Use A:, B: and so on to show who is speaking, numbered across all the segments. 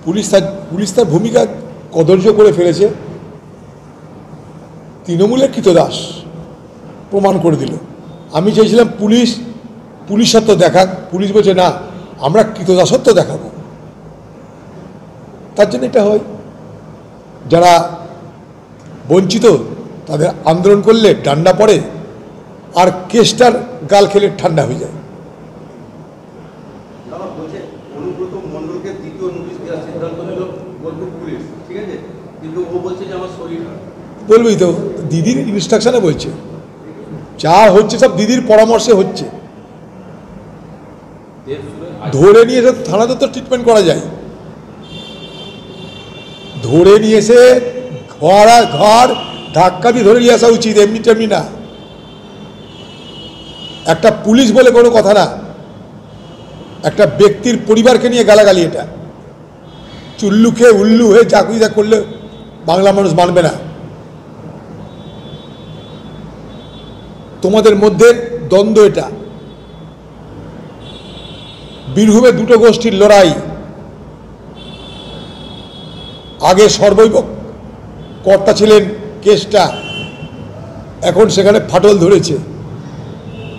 A: Police তার ভূমিকা কদর্য করে ফেলেছে। তৃণমূলের কৃতদাস প্রমাণ করে দিল। আমি চাইছিলাম পুলিশত্ব দেখাক, পুলিশ বলছে না, আমরা কৃতদাসত্ব দেখাবো। তার জন্য এটা হয়, যারা বঞ্চিত তাদের আন্দোলন করলে ডান্ডা পড়ে, আর কেসটার গাল খেলে ঠান্ডা হয়ে যায়। বলবই তো, দিদির ইনস্ট্রাকশনে বলছে, যা হচ্ছে সব দিদির পরামর্শে হচ্ছে। ধরে নিয়ে এসে থানাতে তো ট্রিটমেন্ট করা যায়, ধরে নিয়ে এসে ঘর ধাক্কা দিয়ে ধরে নিয়ে আসা উচিত, এমনি তেমনি না। একটা পুলিশ বলে কোনো কথা না, একটা ব্যক্তির পরিবারকে নিয়ে গালাগালি। এটা চুল্লু খেয়ে উল্লু হয়ে চাকরিদা করলে বাংলা মানুষ মানবে না। তোমাদের মধ্যে দ্বন্দ্ব, এটা বীরভূমে দুটো গোষ্ঠীর লড়াই। আগে সর্বৈব কর্তা ছিলেন কেসটা, এখন সেখানে ফাটল ধরেছে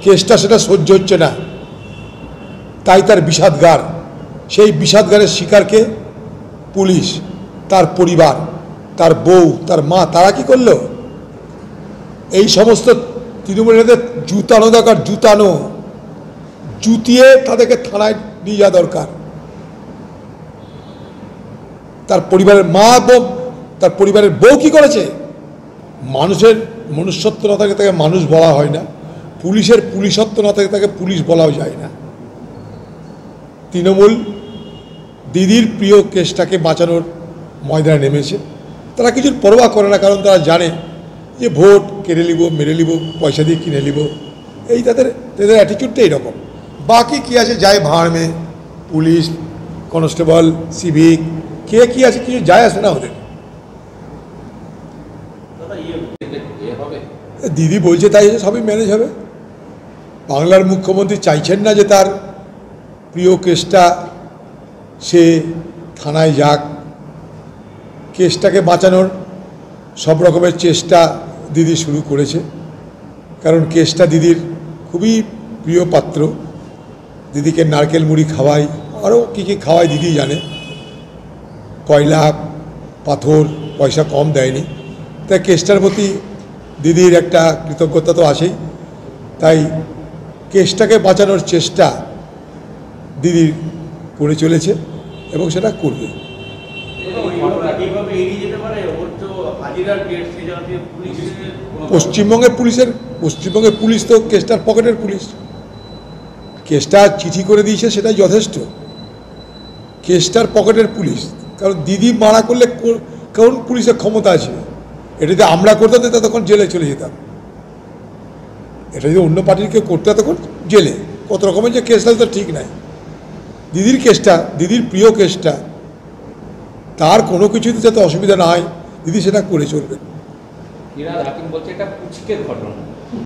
A: কেসটা, সেটা সহ্য হচ্ছে না, তাই তার বিষাদগার। সেই বিষাদগারের শিকারকে পুলিশ, তার পরিবার, তার বউ, তার মা, তারা কি করলো? এই সমস্ত তৃণমূলের জুতানো দরকার, জুতানো, জুতিয়ে তাদেরকে থানায় নিয়ে যাওয়া দরকার। তার পরিবারের মা, তার পরিবারের বউ কি করেছে? মানুষের মনুষ্যত্ব না থাকে তাকে মানুষ বলা হয় না, পুলিশের পুলিশত্ব না থাকে তাকে পুলিশ বলাও যায় না। তৃণমূল দিদির প্রিয় কেসটাকে বাঁচানোর ময়দানে নেমেছে। তারা কিছুর পরোয়া করে না, কারণ তারা জানে যে ভোট কেড়ে নিব, মেরে নিব, পয়সা দিয়ে কিনে নিব। এই তাদের অ্যাটিটিউডটা এইরকম। বাকি কী আছে যায় ভাঁড় মে, পুলিশ, কনস্টেবল, সিভিক, কে কী আছে কিছু যায় আসে না ওদের। দিদি বলছে তাই সবই ম্যানেজ হবে। বাংলার মুখ্যমন্ত্রী চাইছেন না যে তার প্রিয় কেসটা সে থানায় যাক। কেসটাকে বাঁচানোর সব রকমের চেষ্টা দিদি শুরু করেছে, কারণ কেসটা দিদির খুবই প্রিয় পাত্র। দিদিকে নারকেল মুড়ি খাওয়াই, আরও কী কী খাওয়াই দিদি জানে। কয়লা পাথর পয়সা কম দেয়নি, তাই কেসটার প্রতি দিদির একটা কৃতজ্ঞতা তো আছেই। তাই কেসটাকে বাঁচানোর চেষ্টা দিদি করে চলেছে এবং সেটা করবে। পশ্চিমবঙ্গের পুলিশ তো কেসটার পকেটের পুলিশ। কেসটা চিঠি করে দিয়েছে, সেটাই যথেষ্ট। কেসটার পকেটের পুলিশ, কারণ দিদি মারা করলে কোন পুলিশের ক্ষমতা আছে? এটা যদি আমরা করতাম তখন জেলে চলে যেতাম। এটা যদি অন্য পার্টির কেউ করতে তখন জেলে। কত রকমের যে কেস তো ঠিক নাই। দিদির কেসটা, দিদির প্রিয় কেসটা, তার কোনো কিছুতে যাতে অসুবিধা না হয় দিদি সেটা করে চলবে।
B: বলছে এটা পুচকের ঘটনা।